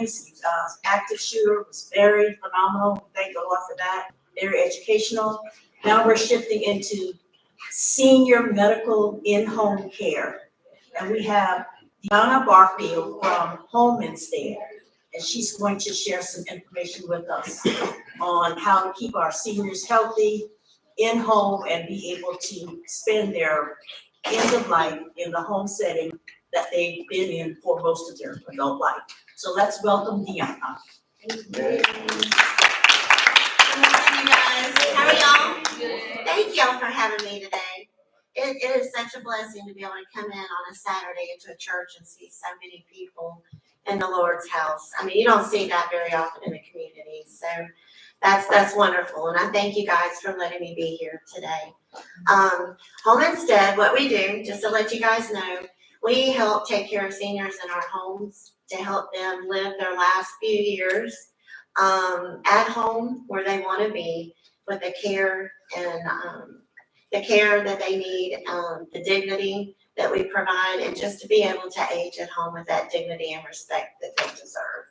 trainings. Active shooter was very phenomenal. Thank the Lord for that. Very educational. Now we're shifting into senior medical in-home care. And we have Deonna Barfield from Home Instead. And she's going to share some information with us on how to keep our seniors healthy in home and be able to spend their end of life in the home setting that they've been in for most of their adult life. So let's welcome Deonna. Good morning, you guys. How are y'all? Thank y'all for having me today. It is such a blessing to be able to come in on a Saturday into a church and see so many people in the Lord's house. I mean, you don't see that very often in the community, so that's wonderful. And I thank you guys for letting me be here today. Home Instead, what we do, just to let you guys know, we help take care of seniors in our homes to help them live their last few years at home where they want to be, with the care and the care that they need, the dignity that we provide, and just to be able to age at home with that dignity and respect that they deserve.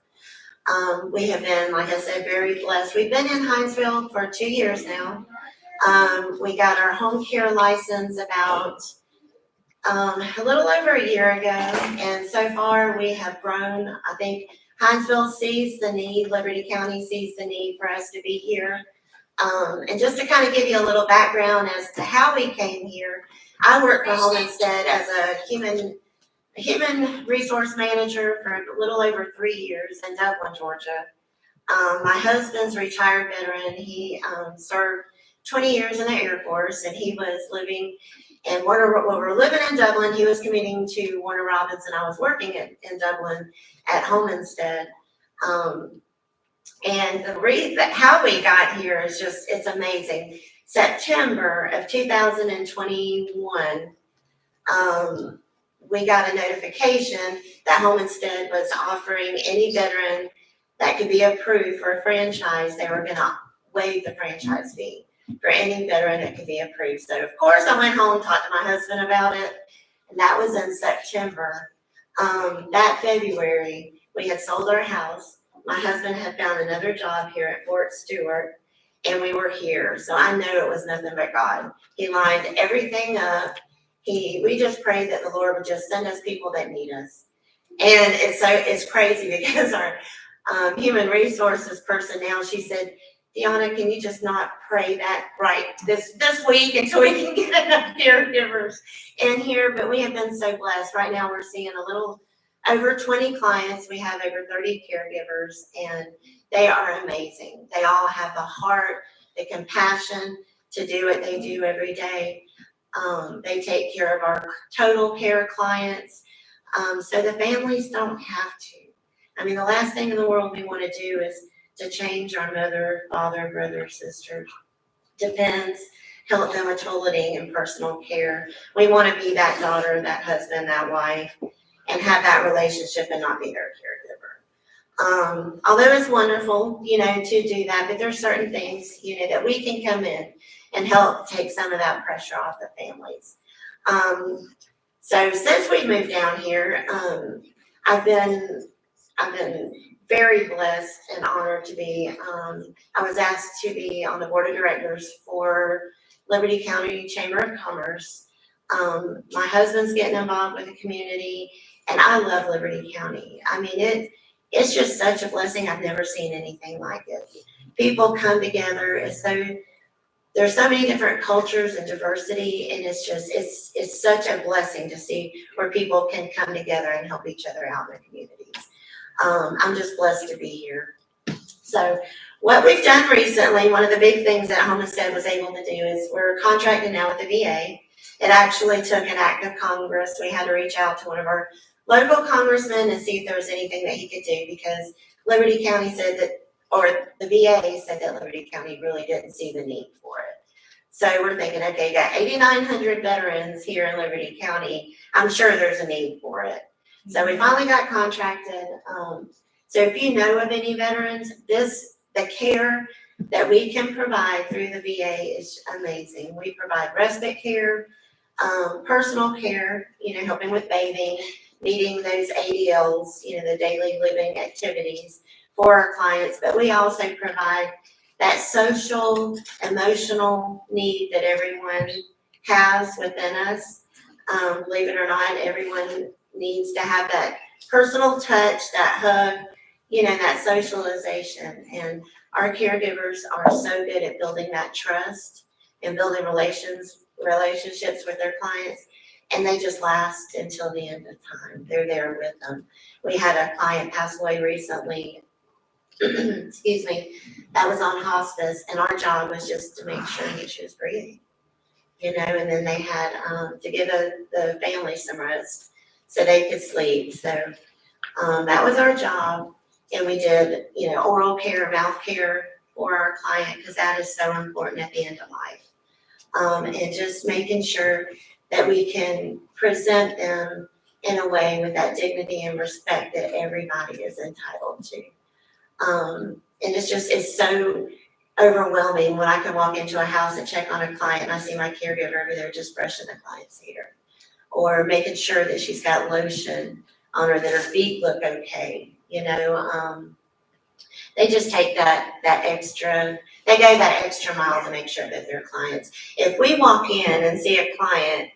We have been, like I said, very blessed. We've been in Hinesville for 2 years now. We got our home care license about a little over a year ago, and so far we have grown. I think Hinesville sees the need, Liberty County sees the need for us to be here. And just to kind of give you a little background as to how we came here, I worked for Home Instead as a human resource manager for a little over 3 years in Dublin, Georgia. My husband's retired veteran. He served 20 years in the Air Force, and he was living in when we were living in Dublin, he was commuting to Warner Robins, and I was working in Dublin at Home Instead. And the reason how we got here is just, it's amazing. September of 2021, we got a notification that Home Instead was offering any veteran that could be approved for a franchise, they were gonna waive the franchise fee for any veteran that could be approved. So of course I went home, talked to my husband about it, and that was in September. That February, we had sold our house. My husband had found another job here at Fort Stewart, and we were here. So I know it was nothing but God. He lined everything up. We just prayed that the Lord would just send us people that need us. And it's crazy because our human resources person now, she said, Deonna, can you just not pray that right this week until we can get enough caregivers in here? But we have been so blessed. Right now we're seeing a little over 20 clients. We have over 30 caregivers, and they are amazing. They all have the heart, the compassion to do what they do every day. They take care of our total care clients, so the families don't have to. I mean, the last thing in the world we want to do is to change our mother, father, brother, sister, depends, help them with toileting and personal care. We want to be that daughter, that husband, that wife, and have that relationship and not be their caregiver. Although it's wonderful, to do that, but there's certain things, that we can come in and help take some of that pressure off the families. So since we moved down here, I've been very blessed and honored to be, I was asked to be on the board of directors for Liberty County Chamber of Commerce. My husband's getting involved with the community, and I love Liberty County. I mean, it's just such a blessing. I've never seen anything like it. People come together. There's so many different cultures and diversity, and it's such a blessing to see where people can come together and help each other out in the communities. I'm just blessed to be here. So what we've done recently, one of the big things that Home Instead was able to do is we're contracted now with the VA. It actually took an act of Congress. We had to reach out to one of our local congressmen and see if there was anything that he could do, because Liberty County said that, or the VA said that Liberty County really didn't see the need for it. So we're thinking, okay, you got 8,900 veterans here in Liberty County. I'm sure there's a need for it. So we finally got contracted. So if you know of any veterans, the care that we can provide through the VA is amazing. We provide respite care, personal care, helping with bathing, meeting those ADLs, the daily living activities for our clients, but we also provide that social, emotional need that everyone has within us. Believe it or not, everyone needs to have that personal touch, that hug, that socialization. And our caregivers are so good at building that trust and building relationships with their clients. And they just last until the end of time. They're there with them. We had a client pass away recently, excuse me, that was on hospice, and our job was just to make sure that she was breathing, and then they had to give the family some rest so they could sleep. So that was our job, and we did, oral care, mouth care for our client because that is so important at the end of life. And just making sure that we can present them in a way with that dignity and respect that everybody is entitled to. And it's so overwhelming when I can walk into a house and check on a client and I see my caregiver over there just brushing the client's hair or making sure that she's got lotion on her, that her feet look okay. They just take they go that extra mile to make sure that their clients, if we walk in and see a client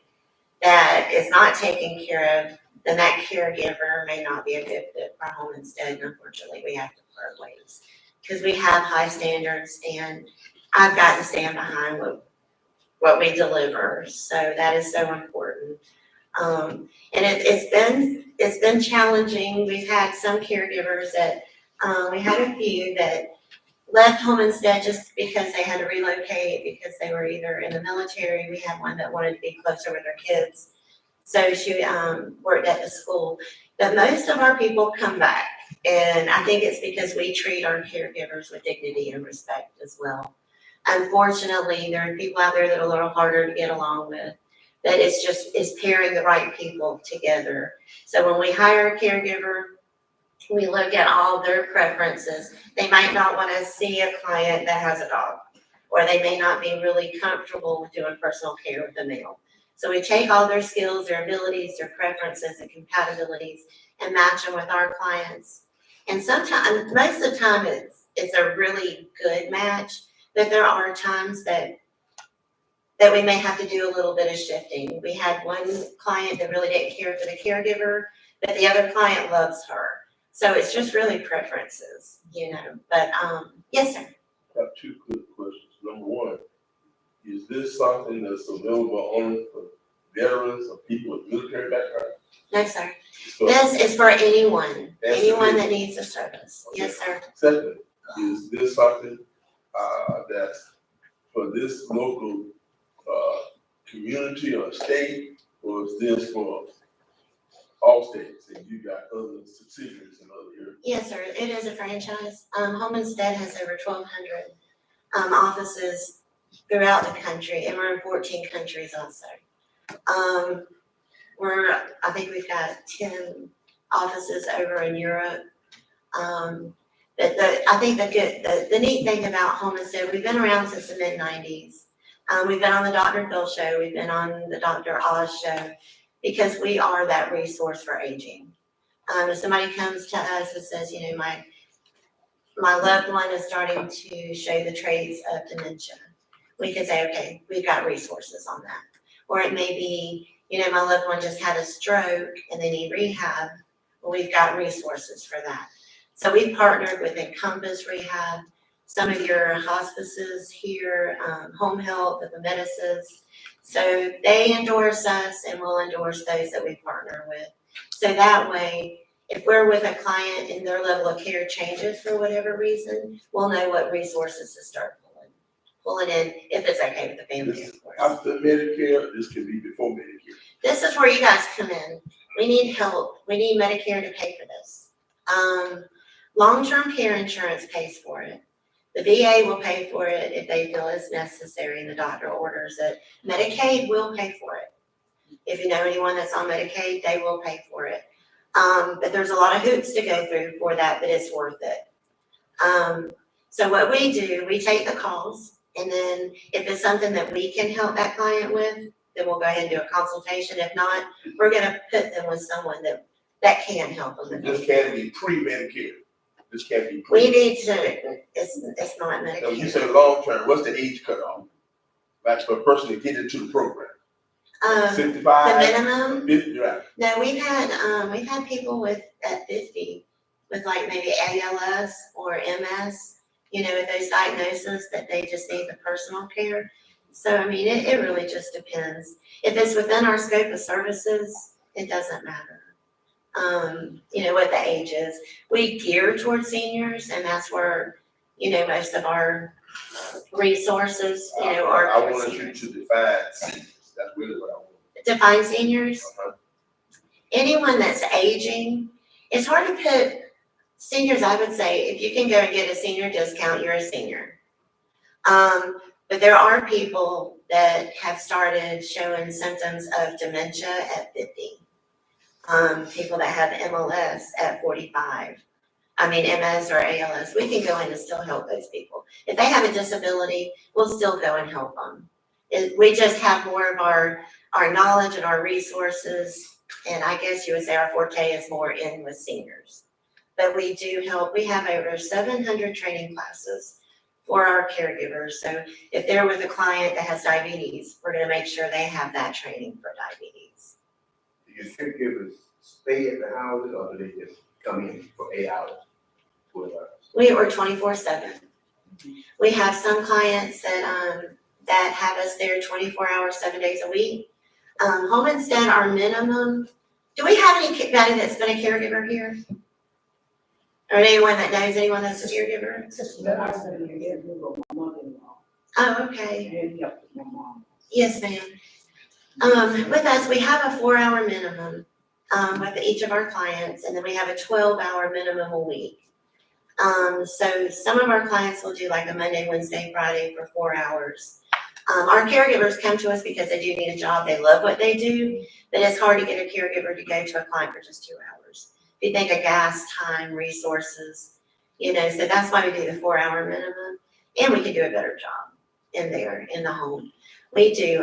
that is not taken care of, then that caregiver may not be a good fit for home instead. And unfortunately, we have to part ways because we have high standards, and I've got to stand behind what we deliver. So that is so important. And it's been challenging. We've had some caregivers that we had a few that left home instead just because they had to relocate because they were either in the military. We had one that wanted to be closer with her kids, so she worked at the school. But most of our people come back, and I think it's because we treat our caregivers with dignity and respect as well. Unfortunately, there are people out there that are a little harder to get along with. That it's pairing the right people together. So when we hire a caregiver, we look at all their preferences. They might not want to see a client that has a dog, or they may not be really comfortable with doing personal care with a male. So we take all their skills, their abilities, their preferences and compatibilities and match them with our clients. And sometimes, most of the time, it's a really good match, but there are times that we may have to do a little bit of shifting. We had one client that really didn't care for the caregiver, but the other client loves her. So it's just really preferences, But yes, sir. I have two quick questions. Number one, is this something that's available only for veterans or people with military background? No, sir. So, This is for anyone Absolutely. that needs a service. Okay. Yes, sir. Second, is this something that's for this local community or state, or is this for all states and you got other subsidiaries in other areas? Yes, sir. It is a franchise. Home Instead has over 1,200 offices throughout the country, and we're in 14 countries also. I think we've got 10 offices over in Europe. But I think the neat thing about Home Instead, we've been around since the mid-90s. We've been on the Dr. Phil show, we've been on the Dr. Oz show, because we are that resource for aging. If somebody comes to us and says, my loved one is starting to show the traits of dementia, we can say, okay, we've got resources on that. Or it may be, my loved one just had a stroke and they need rehab. Well, we've got resources for that. So we've partnered with Encompass Rehab, some of your hospices here, home health, the medicines. So they endorse us and we'll endorse those that we partner with. So that way, if we're with a client and their level of care changes for whatever reason, we'll know what resources to start pulling in, if it's okay with the family, of course. After Medicare, this could be before Medicare. This is where you guys come in. We need help. We need Medicare to pay for this. Long-term care insurance pays for it. The VA will pay for it if they feel it's necessary and the doctor orders it. Medicaid will pay for it. If you know anyone that's on Medicaid, they will pay for it. But there's a lot of hoops to go through for that, but it's worth it. So what we do, we take the calls, and then if it's something that we can help that client with, then we'll go ahead and do a consultation. If not, we're going to put them with someone that that can help them. This can't be pre-Medicare. This can't be We pre. need to, it's not Now, you Medicare. say long-term, what's the age cutoff? Like for a person to get into the program? The 65, minimum, 50, right? no, we've had people at 50 with like maybe ALS or MS, with those diagnoses that they just need the personal care. So, I mean, it really just depends. If it's within our scope of services, it doesn't matter. What the age is. We gear towards seniors, and that's where, most of our resources, are I towards wanted you seniors. to define seniors. That's really what I want. Define seniors. Uh-huh. Anyone that's aging, it's hard to put seniors, I would say, if you can go and get a senior discount, you're a senior. But there are people that have started showing symptoms of dementia at 50. People that have MLS at 45. MS or ALS, we can go in and still help those people. If they have a disability, we'll still go and help them. We just have more of our knowledge and our resources, and I guess you would say our forte is more in with seniors. But we do help, we have over 700 training classes for our caregivers. So if they're with a client that has diabetes, we're gonna make sure they have that training for diabetes. Do your caregivers stay at the houses or do they just come in for 8 hours, 12 hours? We are 24/7. We have some clients that have us there 24 hours, 7 days a week. Home instead, our minimum, do we have anybody that's been a caregiver here? Or anyone that knows anyone that's a caregiver? Oh, okay. Yes, ma'am. With us, we have a 4-hour minimum, with each of our clients, and then we have a 12-hour minimum a week. So some of our clients will do like a Monday, Wednesday, Friday for 4 hours. Our caregivers come to us because they do need a job, they love what they do, but it's hard to get a caregiver to go to a client for just 2 hours. If you think of gas, time, resources, so that's why we do the 4-hour minimum, and we can do a better job in there, in the home. We do,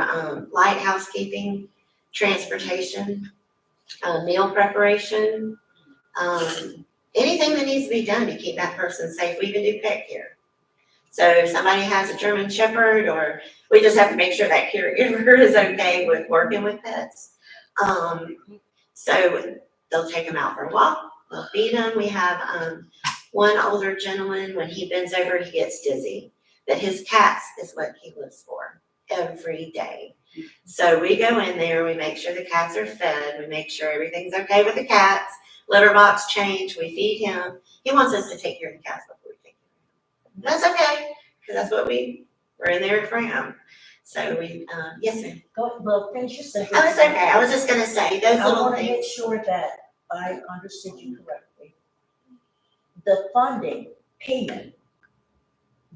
light housekeeping, transportation, meal preparation, anything that needs to be done to keep that person safe. We even do pet care. So if somebody has a German Shepherd, or we just have to make sure that caregiver is okay with working with pets. So they'll take them out for a walk, they'll feed them. We have one older gentleman, when he bends over, he gets dizzy. But his cats is what he lives for every day. So we go in there, we make sure the cats are fed, we make sure everything's okay with the cats, litter box change, we feed him. He wants us to take care of the cats before we take care of him. That's okay, because that's what we're in there for him. So we, yes, ma'am. Well, finish your sentence. Oh, it's okay. I was just gonna say, those I little want to make things. sure that I understood you correctly. The funding, payment,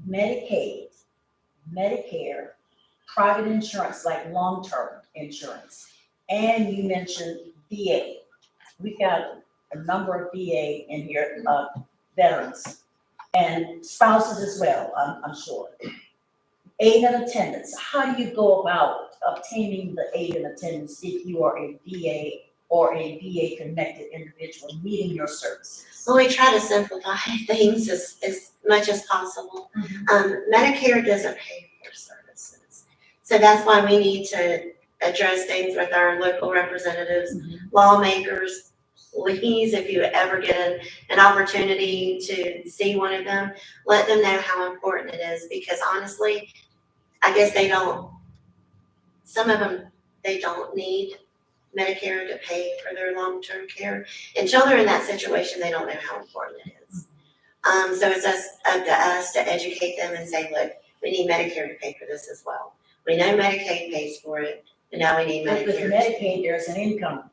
Medicaid, Medicare, private insurance, like long-term insurance, and you mentioned VA. We've got a number of VA in here, veterans, and spouses as well, I'm sure. Aid and attendance, how do you go about obtaining the aid and attendance if you are a VA or a VA connected individual needing your services? Well, we try to simplify things as much as possible. Medicare doesn't pay for services. So that's why we need to address things with our local representatives, lawmakers. Please, if you ever get an opportunity to see one of them, let them know how important it is, because honestly, I guess some of them, they don't need Medicare to pay for their long-term care. Until they're in that situation, they don't know how important it is. So it's up to us to educate them and say, look, we need Medicare to pay for this as well. We know Medicaid pays for it, but now we need But with Medicare. Medicaid, there's an income.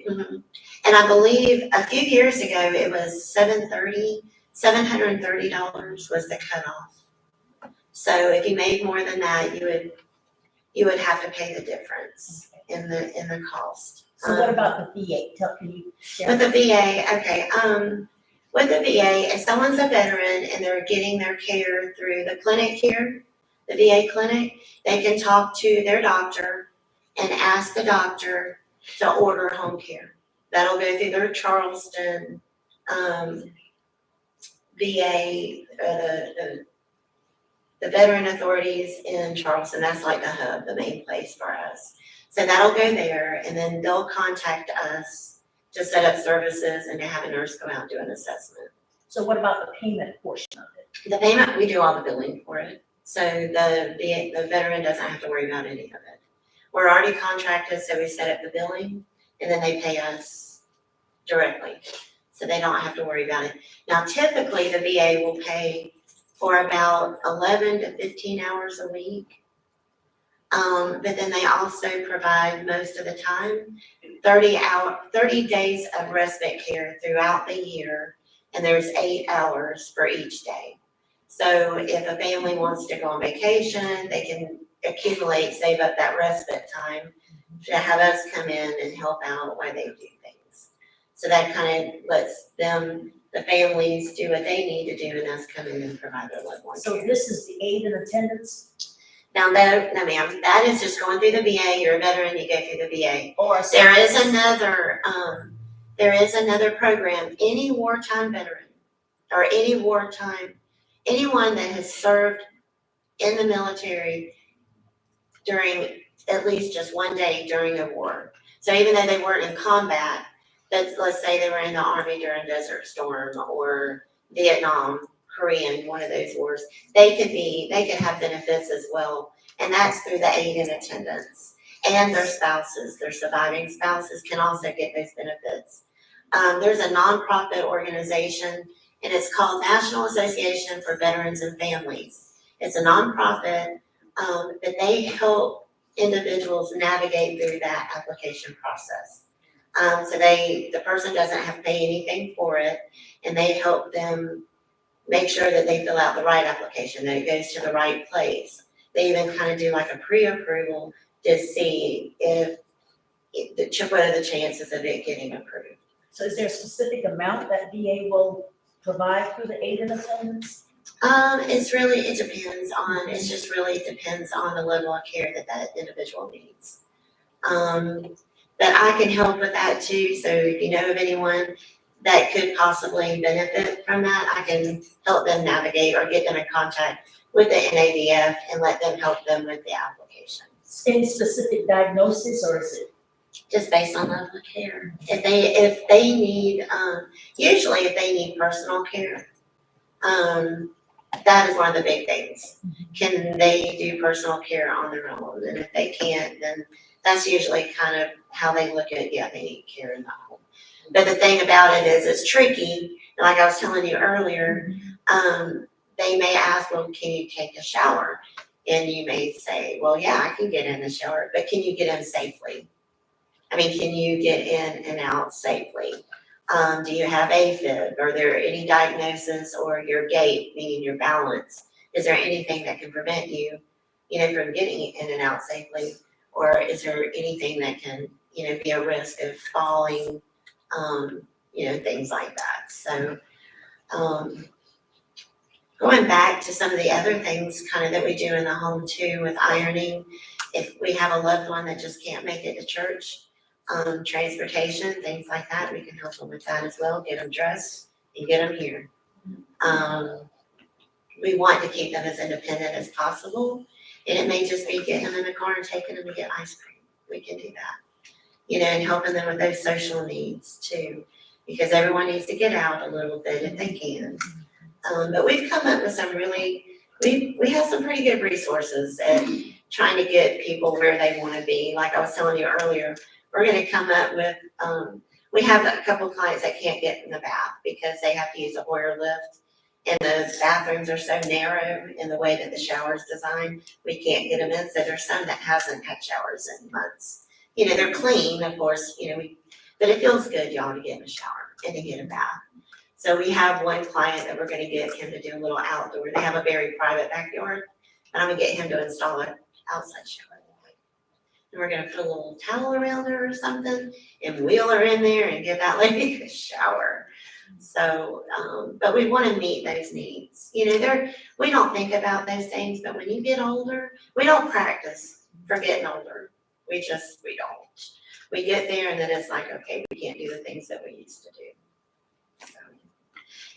And I believe a few years ago, it was $730 was the cutoff. So if you made more than that, you would have to pay the difference in the cost. So what about the VA? Can you share? With the VA, okay, with the VA, if someone's a veteran and they're getting their care through the clinic here, the VA clinic, they can talk to their doctor and ask the doctor to order home care. That'll go through their Charleston, VA, the veteran authorities in Charleston. That's like the hub, the main place for us. So that'll go there, and then they'll contact us to set up services and to have a nurse go out and do an assessment. So what about the payment portion of it? The payment, we do all the billing for it. So the veteran doesn't have to worry about any of it. We're already contracted, so we set up the billing, and then they pay us directly. So they don't have to worry about it. Now, typically, the VA will pay for about 11 to 15 hours a week. But then they also provide most of the time 30 days of respite care throughout the year, and there's 8 hours for each day. So if a family wants to go on vacation, they can save up that respite time to have us come in and help out while they do things. So that kind of lets them, the families, do what they need to do, and us come in and provide their loved ones So care. this is the aid and attendance Now, no, ma'am, that is just going through the VA. You're a veteran, you go through the VA. or? There is another program, any wartime veteran or anyone that has served in the military during at least just one day during a war. So even though they weren't in combat, but let's say they were in the Army during Desert Storm or Vietnam, Korean, one of those wars, they could have benefits as well. And that's through the aid and attendance. And their spouses, their surviving spouses can also get those benefits. There's a nonprofit organization, and it's called National Association for Veterans and Families. It's a nonprofit, but they help individuals navigate through that application process. So the person doesn't have to pay anything for it, and they help them make sure that they fill out the right application, that it goes to the right place. They even kind of do like a pre-approval to see what are the chances of it getting approved. So is there a specific amount that VA will provide through the aid and attendance? It just really depends on the level of care that individual needs. But I can help with that too, so if you know of anyone that could possibly benefit from that, I can help them navigate or get them in contact with the NAVF and let them help them with the application. Any specific diagnosis, or is it? Just based on level of care. If they need, usually if they need personal care, that is one of the big things. Can they do personal care on their own? And if they can't, then that's usually kind of how they look at, yeah, they need care in the home. But the thing about it is it's tricky. Like I was telling you earlier, they may ask, well, can you take a shower? And you may say, well, yeah, I can get in the shower, but can you get in safely? I mean, can you get in and out safely? Do you have AFib? Are there any diagnosis or your gait, meaning your balance? Is there anything that can prevent you, from getting in and out safely? Or is there anything that can, be a risk of falling, things like that. So, going back to some of the other things kind of that we do in the home too with ironing, if we have a loved one that just can't make it to church, transportation, things like that, we can help them with that as well, get them dressed and get them here. We want to keep them as independent as possible, and it may just be getting them in the car and taking them to get ice cream. We can do that, and helping them with those social needs too, because everyone needs to get out a little bit if they can. But we've come up with some we have some pretty good resources at trying to get people where they want to be. Like I was telling you earlier, we're going to come up with, we have a couple of clients that can't get in the bath because they have to use a Hoyer lift, and the bathrooms are so narrow in the way that the shower is designed, we can't get them in. So there's some that hasn't had showers in months. They're clean, of course, but it feels good, y'all, to get in a shower and to get a bath. So we have one client that we're going to get him to do a little outdoor. They have a very private backyard, and I'm going to get him to install an outside shower. And we're going to put a little towel around her or something and wheel her in there and give that lady a shower. So, but we want to meet those needs. We don't think about those things, but when you get older, we don't practice for getting older. We don't. we get there and then it's like, okay, we can't do the things that we used to do. So,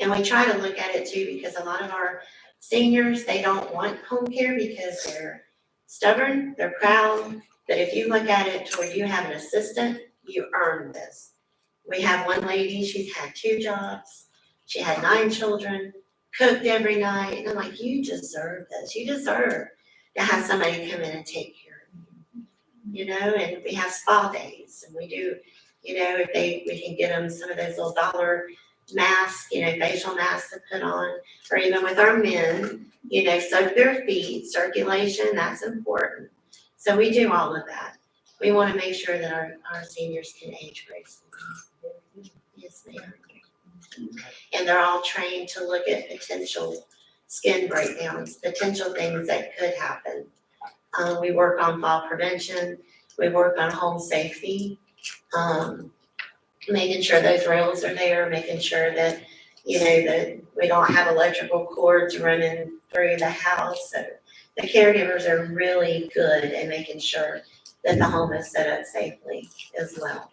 and we try to look at it too, because a lot of our seniors, they don't want home care because they're stubborn, they're proud. But if you look at it to where you have an assistant, you earn this. We have one lady, she's had 2 jobs, she had 9 children, cooked every night, and I'm like, you deserve this, you deserve to have somebody come in and take care of you. You know, and we have spa days, and we do, you know, we can get them some of those little dollar masks, you know, facial masks to put on, or even with our men, you know, soak their feet, circulation, that's important. So we do all of that. We want to make sure that our seniors can age gracefully. Yes, ma'am. And they're all trained to look at potential skin breakdowns, potential things that could happen. We work on fall prevention, we work on home safety, making sure those rails are there, making sure that, you know, that we don't have electrical cords running through the house. So the caregivers are really good at making sure that the home is set up safely as well.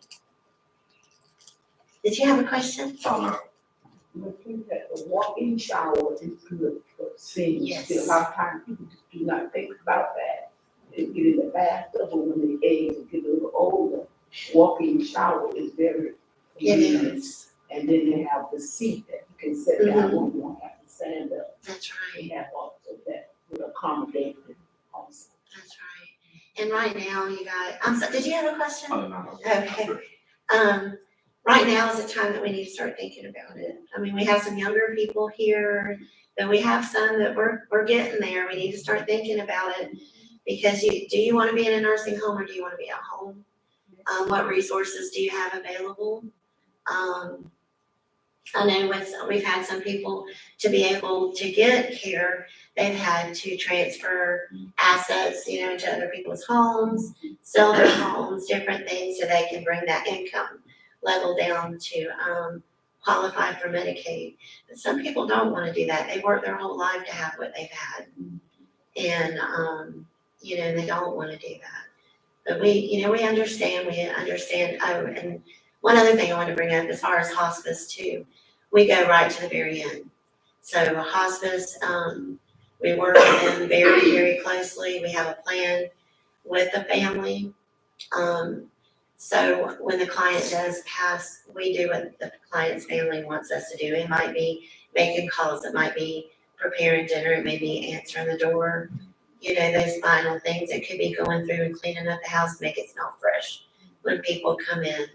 Did you have a question? I think that the walk-in shower is good for seniors. Yes. A lot of times people just do not think about that. They get in the bathtub or when they age and get a little older, walk-in shower is very It convenient. is, And then they have the seat that you can sit down when you don't have to stand up. that's They right, have also that would accommodate it also. that's right. And right now, you got, I'm sorry, did you have a question? No. Okay. Right now is the time that we need to start thinking about it. I mean, we have some younger people here, but we have some that we're getting there. We need to start thinking about it. Because do you want to be in a nursing home or do you want to be at home? What resources do you have available? I know we've had some people to be able to get care, they've had to transfer assets, you know, into other people's homes, sell their homes, different things so they can bring that income level down to qualify for Medicaid. But some people don't want to do that. They work their whole life to have what they've had. And, you know, they don't want to do that. But we understand, oh, and one other thing I want to bring up as far as hospice too, we go right to the very end. So hospice, we work with them very, very closely. We have a plan with the family. So when the client does pass, we do what the client's family wants us to do. It might be making calls, it might be preparing dinner, it may be answering the door, you know, those final things. It could be going through and cleaning up the house, make it smell fresh when people come in.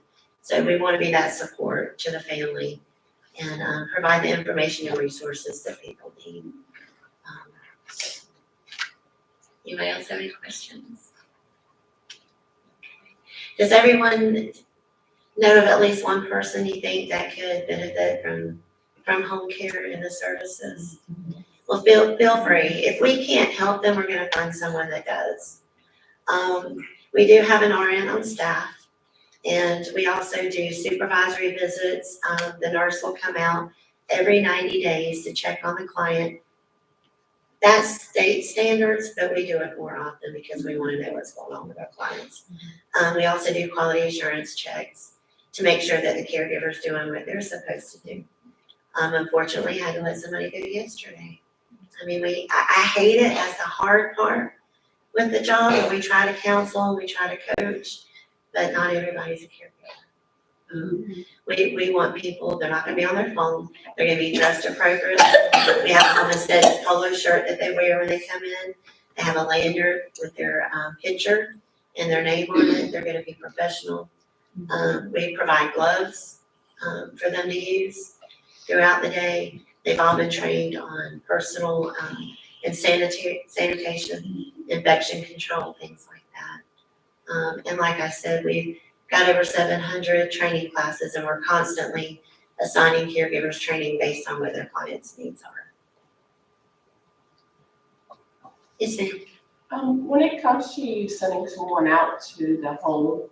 So we want to be that support to the family and provide the information and resources that people need. Anybody else have any questions? Does everyone know of at least one person you think that could benefit from home care and the services? Well, feel free. If we can't help them, we're gonna find someone that does. We do have an RN on staff, and we also do supervisory visits. The nurse will come out every 90 days to check on the client. That's state standards, but we do it more often because we want to know what's going on with our clients. We also do quality assurance checks to make sure that the caregiver's doing what they're supposed to do. Unfortunately, I had to let somebody go yesterday. I mean, I hate it as the hard part with the job, and we try to counsel and we try to coach, but not everybody's a caregiver. We want people, they're not gonna be on their phone, they're gonna be dressed appropriately. We have a homestead polo shirt that they wear when they come in. They have a lanyard with their picture and their name on it. They're gonna be professional. We provide gloves for them to use throughout the day. They've all been trained on personal and sanitation, infection control, things like that. And like I said, we've got over 700 training classes, and we're constantly assigning caregivers training based on what their clients' needs are. Yes, ma'am. When it comes to you sending someone out to the home,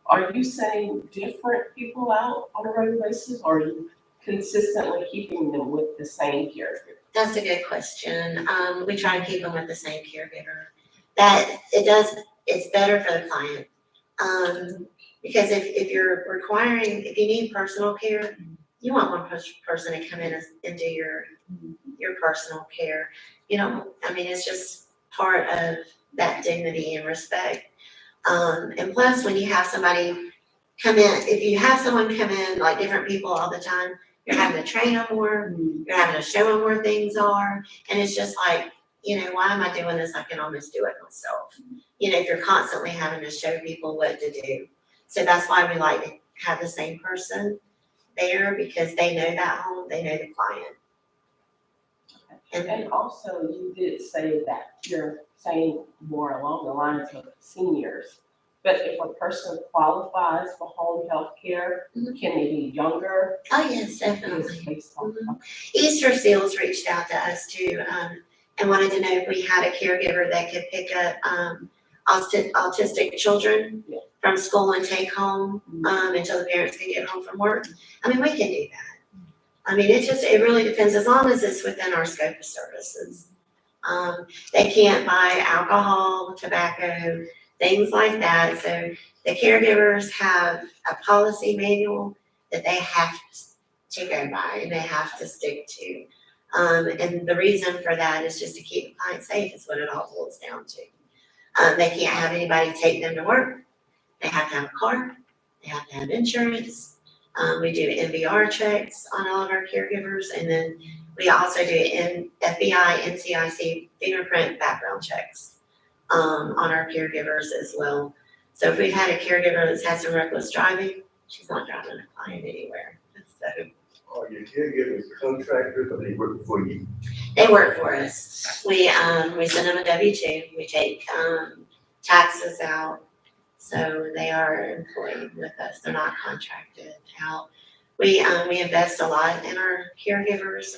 are you sending different people out on a regular basis, or are you consistently keeping them with the same caregiver? That's a good question. We try to keep them with the same caregiver. It's better for the client. Because if you're requiring, if you need personal care, you want one person to come in and do your personal care. You know, I mean, it's just part of that dignity and respect. And plus, when you have somebody come in, if you have someone come in, like different people all the time, you're having to train them more, you're having to show them where things are, and it's just like, you know, why am I doing this? I can almost do it myself. You know, if you're constantly having to show people what to do. So that's why we like to have the same person there, because they know that home, they know the client. And also, you did say that you're saying more along the lines of seniors. But if a person qualifies for home health care, can they be younger? Oh, yes, definitely. It's based on- Easter Seals reached out to us too, and wanted to know if we had a caregiver that could pick up, autistic children Yeah. from school and take home, until the parents can get home from work. I mean, we can do that. I mean, it really depends, as long as it's within our scope of services. They can't buy alcohol, tobacco, things like that, so the caregivers have a policy manual that they have to go by and they have to stick to. And the reason for that is just to keep the client safe, is what it all boils down to. They can't have anybody take them to work, they have to have a car, they have to have insurance. We do MVR checks on all of our caregivers, and then we also do FBI, NCIC fingerprint background checks on our caregivers as well. So if we've had a caregiver that's had some reckless driving, she's not driving a client anywhere. So Are your caregivers contractors or they work for you? they work for us. We send them a W-2. We take taxes out. So they are employed with us. They're not contracted out. We invest a lot in our caregivers.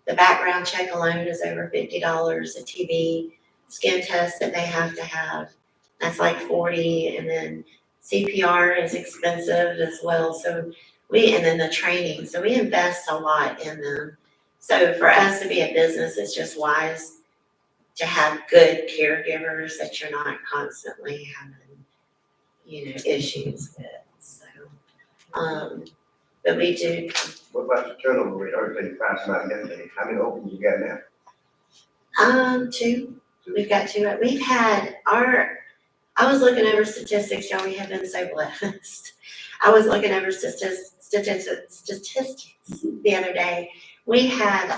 The background check alone is over $50. A TB skin test that they have to have, that's like $40. And then CPR is expensive as well. So and then the training. So we invest a lot in them. So for us to be a business, it's just wise to have good caregivers that you're not constantly having, you know, issues with. So, but we do. What about your turnover rate? Everything passed out yesterday. How many openings you got now? 2. We've got 2. We've had I was looking over statistics, y'all, we have been so blessed. I was looking over statistics the other day. We had,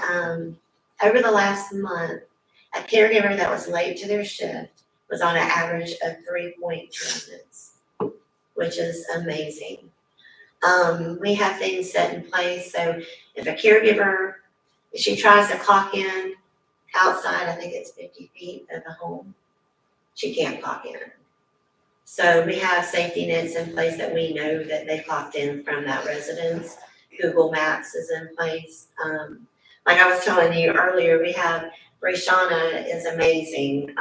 over the last month, a caregiver that was late to their shift was on an average of 3.2 minutes, which is amazing. We have things set in place, so if a caregiver, if she tries to clock in outside, I think it's 50 feet of the home, she can't clock in. So we have safety nets in place that we know that they clocked in from that residence. Google Maps is in place. Like I was telling you earlier, we have Brishana is amazing.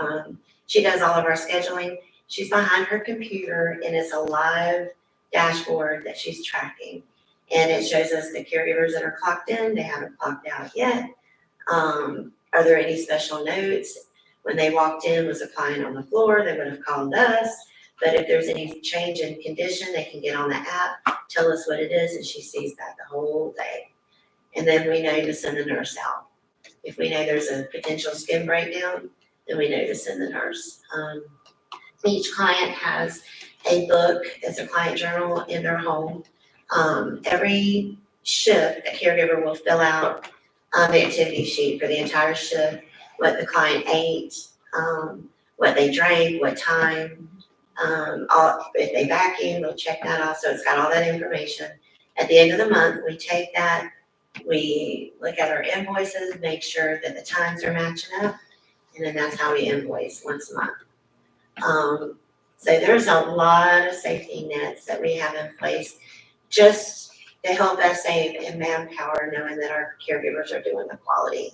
She does all of our scheduling. She's behind her computer and it's a live dashboard that she's tracking. And it shows us the caregivers that are clocked in, they haven't clocked out yet. Are there any special notes? When they walked in, was a client on the floor, they would have called us. But if there's any change in condition, they can get on the app, tell us what it is, and she sees that the whole day. And then we know to send the nurse out. If we know there's a potential skin breakdown, then we know to send the nurse. Each client has a book, it's a client journal in their home. Every shift, the caregiver will fill out the activity sheet for the entire shift, what the client ate, what they drank, what time, if they vacuum, they'll check that off. So it's got all that information. At the end of the month, we take that, we look at our invoices, make sure that the times are matching up, and then that's how we invoice once a month. So there's a lot of safety nets that we have in place just to help us save in manpower, knowing that our caregivers are doing the quality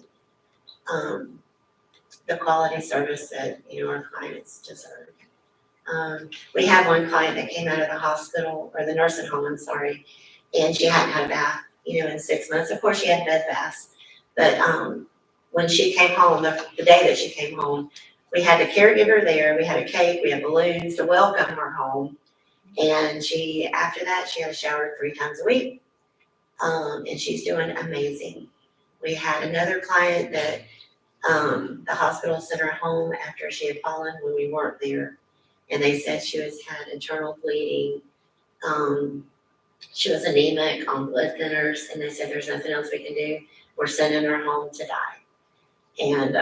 service that, you know, our clients deserve. We had one client that came out of the hospital, or the nursing home, I'm sorry, and she hadn't had a bath, you know, in 6 months. Of course, she had bed baths, but when she came home, the day that she came home, we had the caregiver there, we had a cake, we had balloons to welcome her home, And after that, she had a shower 3 times a week. And she's doing amazing. We had another client that, the hospital sent her home after she had fallen when we weren't there. And they said she had internal bleeding. She was anemic on blood thinners, and they said there's nothing else we can do. We're sending her home to die. And,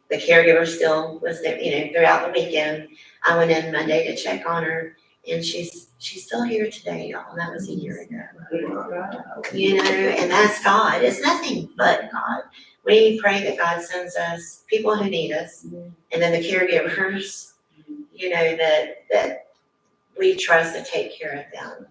the caregiver still was there, throughout the weekend. I went in Monday to check on her, and she's still here today, y'all. That was a year ago. And that's God. It's nothing but God. We pray that God sends us people who need us, and then the caregivers, that we trust to take care of them.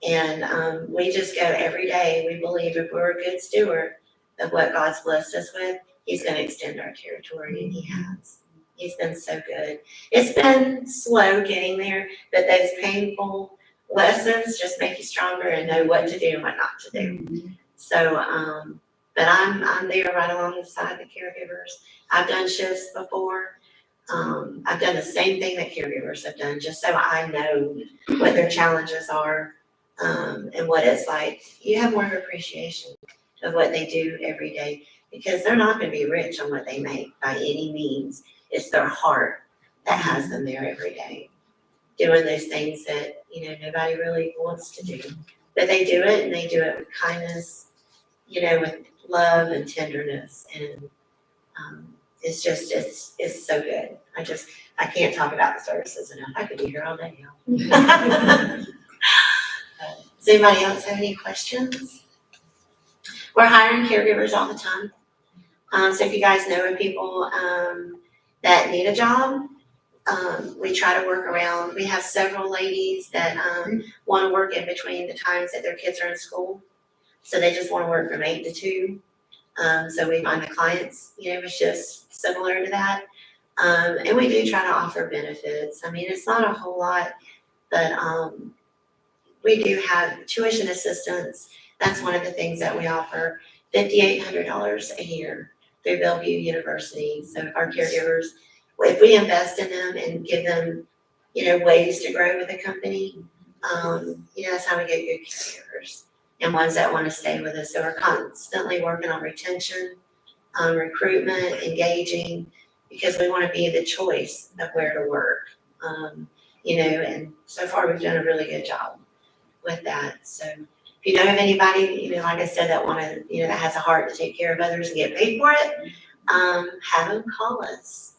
And we just go every day. We believe if we're a good steward of what God's blessed us with, He's going to extend our territory, and He has. He's been so good. It's been slow getting there, but those painful lessons just make you stronger and know what to do and what not to do. So, but I'm there right alongside the caregivers. I've done shifts before. I've done the same thing that caregivers have done, just so I know what their challenges are, and what it's like. You have more appreciation of what they do every day, because they're not going to be rich on what they make by any means. It's their heart that has them there every day, doing those things that, nobody really wants to do. But they do it, and they do it with kindness, with love and tenderness. And it's just, it's so good. I can't talk about the services enough. I could be here all day, y'all. Does anybody else have any questions? We're hiring caregivers all the time. So if you guys know of people that need a job, we try to work around. We have several ladies that want to work in between the times that their kids are in school. So they just want to work from 8 to 2. So we find the clients, with shifts similar to that. And we do try to offer benefits. I mean, it's not a whole lot, but we do have tuition assistance. That's one of the things that we offer, $5,800 a year through Bellevue University. So our caregivers, if we invest in them and give them, ways to grow with the company, that's how we get good caregivers and ones that want to stay with us. So we're constantly working on retention, recruitment, engaging, because we want to be the choice of where to work. And so far we've done a really good job with that. So if you know of anybody, like I said, that want to, that has a heart to take care of others and get paid for it, have them call us.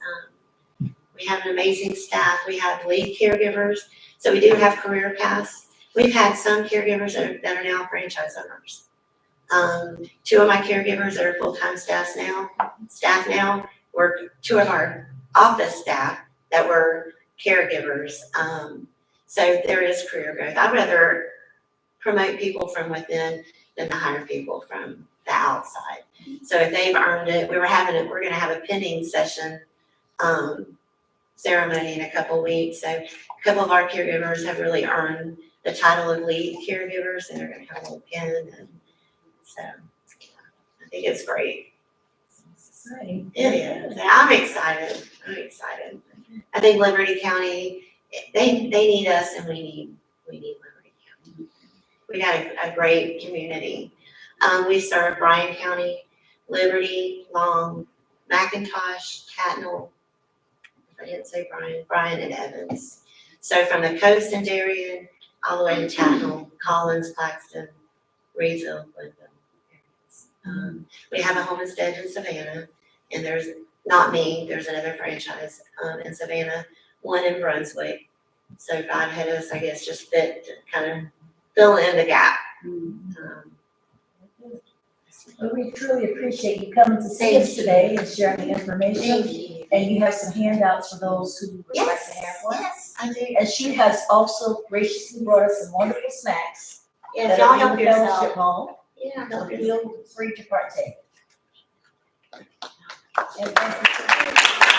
We have an amazing staff. We have lead caregivers. So we do have career paths. We've had some caregivers that are now franchise owners. 2 of my caregivers that are full-time staff now were 2 of our office staff that were caregivers. So there is career growth. I'd rather promote people from within than to hire people from the outside. So if they've earned it, we're going to have a pinning session ceremony in a couple weeks. So a couple of our caregivers have really earned the title of lead caregivers, and they're going to have a little pin. And so I think it's great. Right. It is. I'm excited. I think Liberty County, they need us, and we need Liberty County. We got a great community. We serve Bryan County, Liberty, Long, McIntosh, Catnall. I didn't say Bryan and Evans. So from the coast in Darien all the way to Catnall, Collins, Claxton, Reedville, Woodville. We have a homestead in Savannah, and there's another franchise in Savannah, one in Brunswick. So God had us, I guess, just fit to kind of fill in the gap. Well, we truly appreciate you coming to see us today and sharing the information. Thank you. And you have some handouts for those who would like to have one. Yes, I do. And she has also graciously brought us some wonderful snacks. Yes, y'all help Fellowship yourself. Hall. Yeah, So help yourself. feel free to partake. And thank you.